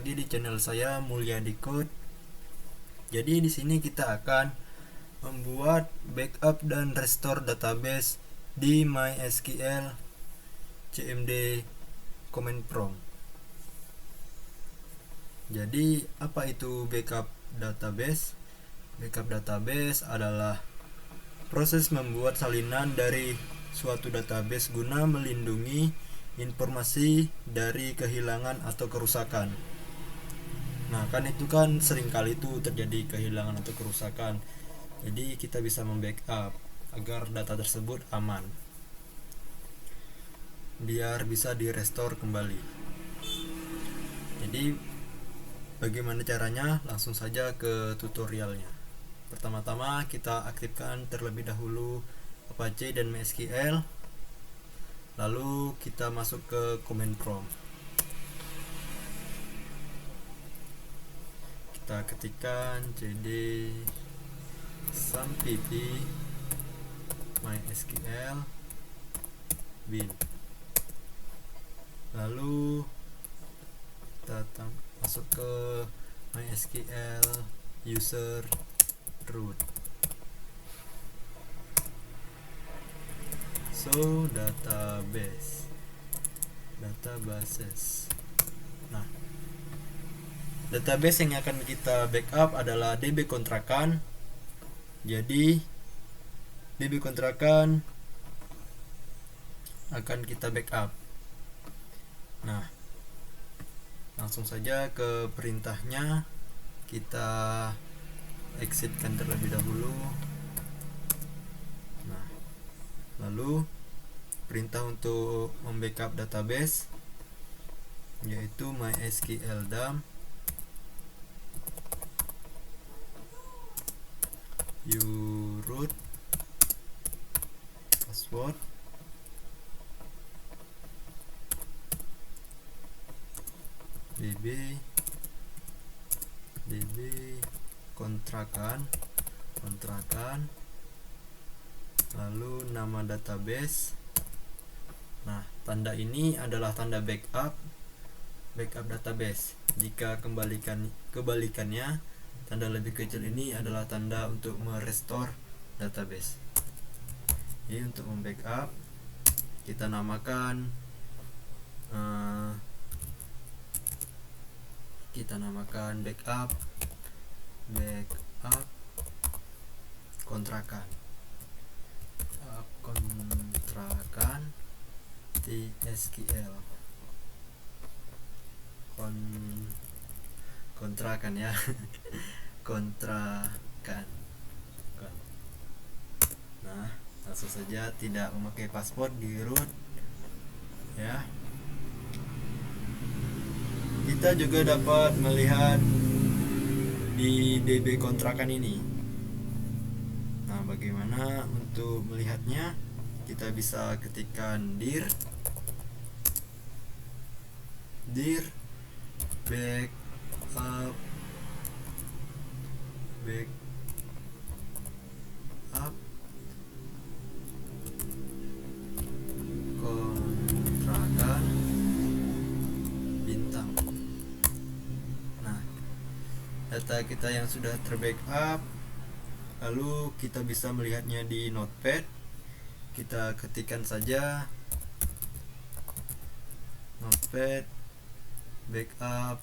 lagi di channel saya Mulyadi Code. Jadi di sini kita akan membuat backup dan restore database di MySQL CMD Command Prompt. Jadi apa itu backup database? Backup database adalah proses membuat salinan dari suatu database guna melindungi informasi dari kehilangan atau kerusakan. Nah, kan itu kan seringkali itu terjadi kehilangan atau kerusakan. Jadi kita bisa membackup agar data tersebut aman, biar bisa direstore kembali. Jadi bagaimana caranya? Langsung saja ke tutorialnya. Pertama-tama kita aktifkan terlebih dahulu Apache dan MySQL. Lalu kita masuk ke command prompt. Kita ketikkan cd sampp mysql bin. Lalu kita masuk ke mysql user root. So databases. Nah, database yang akan kita backup adalah DB kontrakan. Jadi DB kontrakan akan kita backup. Nah, langsung saja ke perintahnya. Kita exitkan terlebih dahulu. Nah, lalu perintah untuk membackup database yaitu mysql dump root password db kontrakan lalu nama database. Nah, tanda ini adalah tanda backup database. Jika kebalikannya, tanda lebih kecil ini adalah tanda untuk merestore database. Jadi untuk membackup kita namakan backup kontrakan tsql kontrakan ya kontrakan. Nah, langsung saja tidak memakai password di root ya. Kita juga dapat melihat di DB kontrakan ini. Nah, bagaimana untuk melihatnya? Kita bisa ketikkan dir backup kontrakan bintang. Nah, data kita yang sudah terbackup, lalu kita bisa melihatnya di notepad. Kita ketikkan saja notepad backup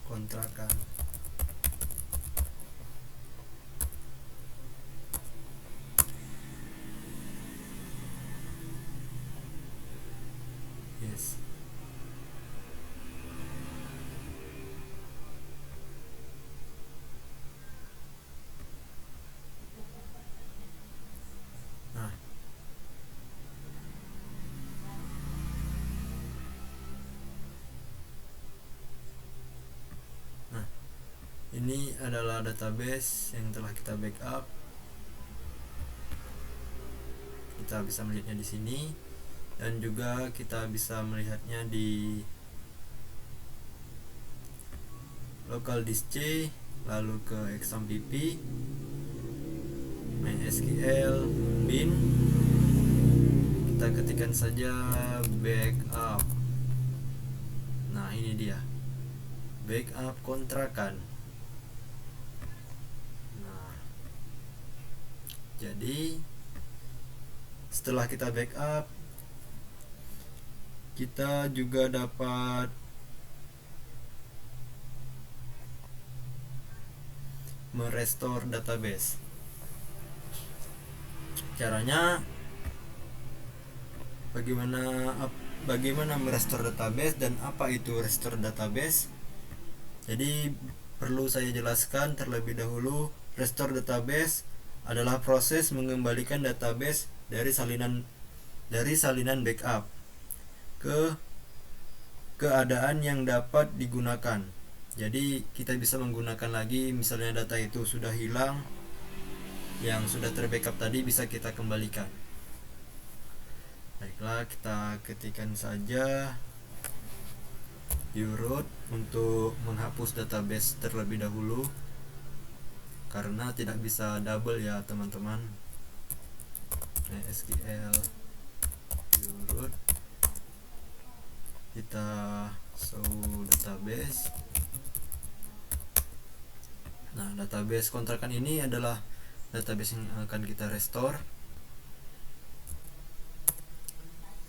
kontrakan. Yes. Ini adalah database yang telah kita backup. Kita bisa melihatnya di sini, dan juga kita bisa melihatnya di local disk C, lalu ke xampp, mysql bin. Kita ketikkan saja backup ini dia, backup kontrakan. Nah, jadi setelah kita backup, kita juga dapat merestore database. Caranya bagaimana merestore database dan apa itu restore database? Jadi perlu saya jelaskan terlebih dahulu, restore database adalah proses mengembalikan database dari salinan backup ke keadaan yang dapat digunakan. Jadi kita bisa menggunakan lagi, misalnya data itu sudah hilang, yang sudah terbackup tadi bisa kita kembalikan. Baiklah, kita ketikkan saja uroot untuk menghapus database terlebih dahulu, karena tidak bisa double ya teman-teman. SQL uroot, kita show database. Nah, database kontrakan ini adalah database yang akan kita restore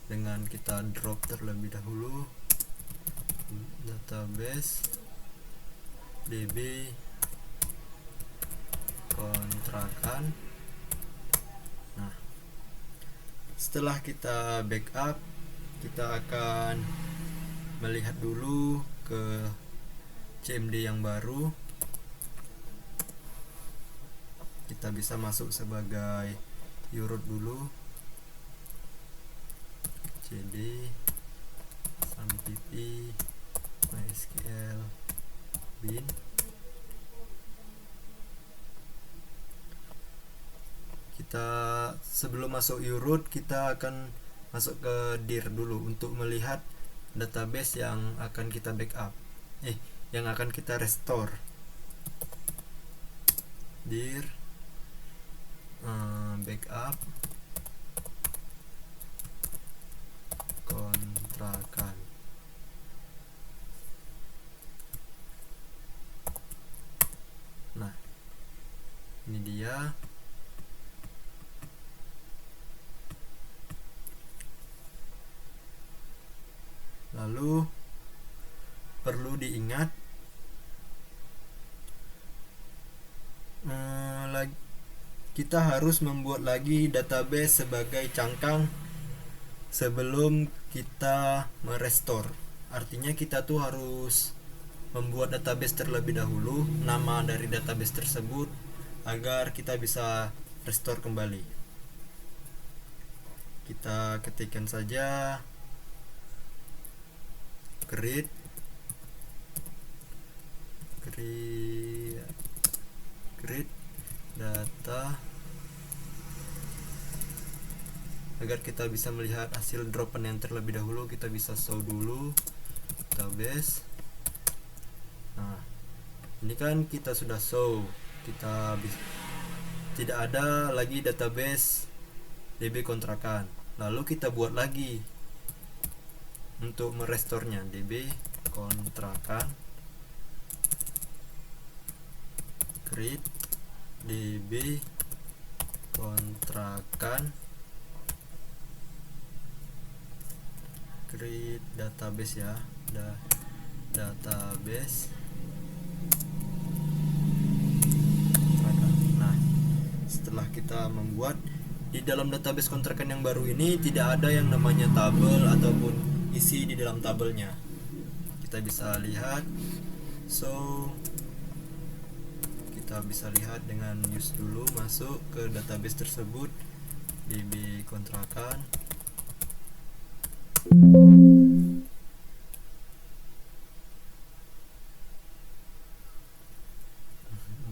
dengan kita drop terlebih dahulu database db kontrakan. Nah, setelah kita backup, kita akan melihat dulu ke CMD yang baru. Kita bisa masuk sebagai uroot dulu, cd sampp mysql bin. Kita sebelum masuk uroot, kita akan masuk ke dir dulu untuk melihat database yang akan kita backup, yang akan kita restore. Dir backup kontrakan. Nah, ini dia. Lalu perlu diingat, kita harus membuat lagi database sebagai cangkang sebelum kita merestore. Artinya kita tuh harus membuat database terlebih dahulu, nama dari database tersebut, agar kita bisa restore kembali. Kita ketikkan saja create data, agar kita bisa melihat hasil dropan yang terlebih dahulu. Kita bisa show dulu database. Nah, ini kan kita sudah show, tidak ada lagi database db kontrakan. Lalu kita buat lagi untuk merestornya, db kontrakan create db kontrakan create database ya, database. Nah, setelah kita membuat di dalam database kontrakan yang baru ini, tidak ada yang namanya tabel ataupun isi di dalam tabelnya. Kita bisa lihat, kita bisa lihat dengan use dulu, masuk ke database tersebut, db kontrakan.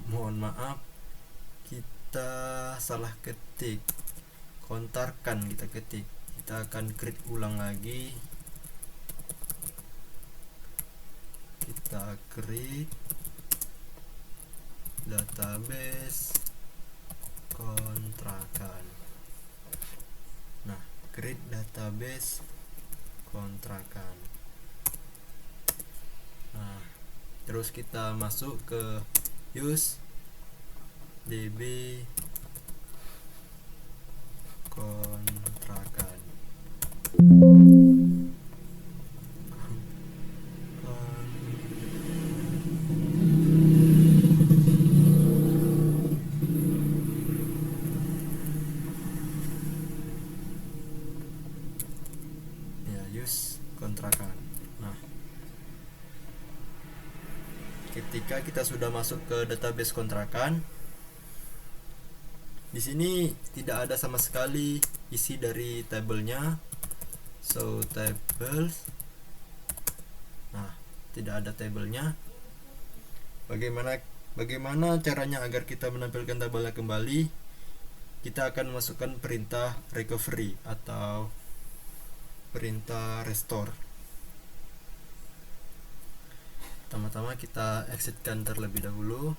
Mohon maaf, kita salah ketik, kontrakan kita ketik. Kita akan create ulang lagi. Kita create database kontrakan. Nah, create database kontrakan. Nah, terus kita masuk ke use db kontrakan. Ya, use kontrakan. Nah, ketika kita sudah masuk ke database kontrakan, di sini tidak ada sama sekali isi dari tabelnya. So tables, nah tidak ada tabelnya. Bagaimana caranya agar kita menampilkan tabelnya kembali? Kita akan masukkan perintah recovery atau perintah restore. Pertama-tama kita exitkan terlebih dahulu.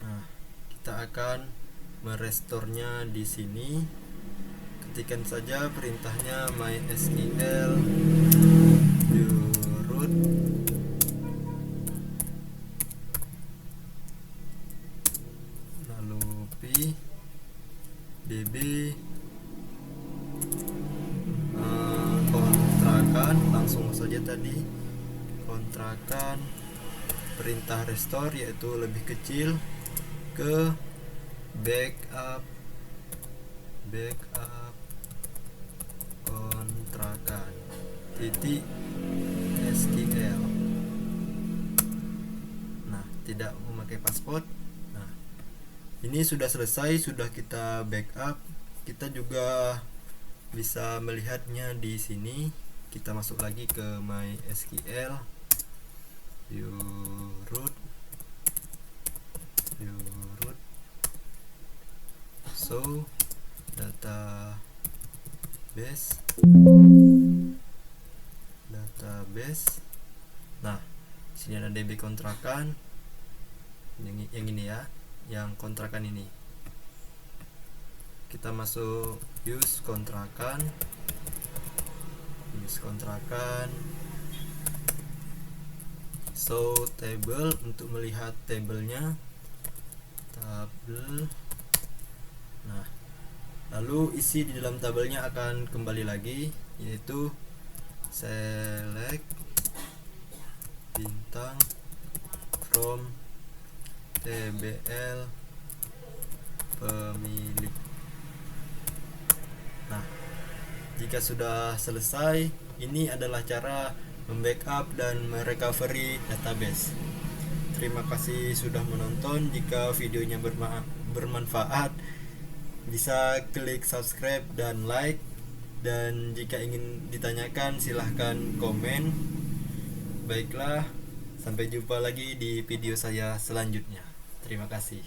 Nah, kita akan merestorenya di sini. Ketikkan saja perintahnya mysql root lalu p db kontrakan, langsung saja tadi kontrakan perintah restore, yaitu lebih kecil, ke backup kontrakan .sql. Nah, tidak memakai password. Nah, ini sudah selesai, sudah kita backup. Kita juga bisa melihatnya di sini. Kita masuk lagi ke mysql root so database. Nah, sini ada db kontrakan yang ini ya, yang kontrakan ini. Kita masuk use kontrakan, so table, untuk melihat tabelnya, tabel. Nah, lalu isi di dalam tabelnya akan kembali lagi, yaitu select bintang from tbl pemilik. Nah, jika sudah selesai, ini adalah cara membackup dan merecovery database. Terima kasih sudah menonton. Jika videonya bermanfaat, bisa klik subscribe dan like. Dan jika ingin ditanyakan, silahkan komen. Baiklah, sampai jumpa lagi di video saya selanjutnya. Terima kasih.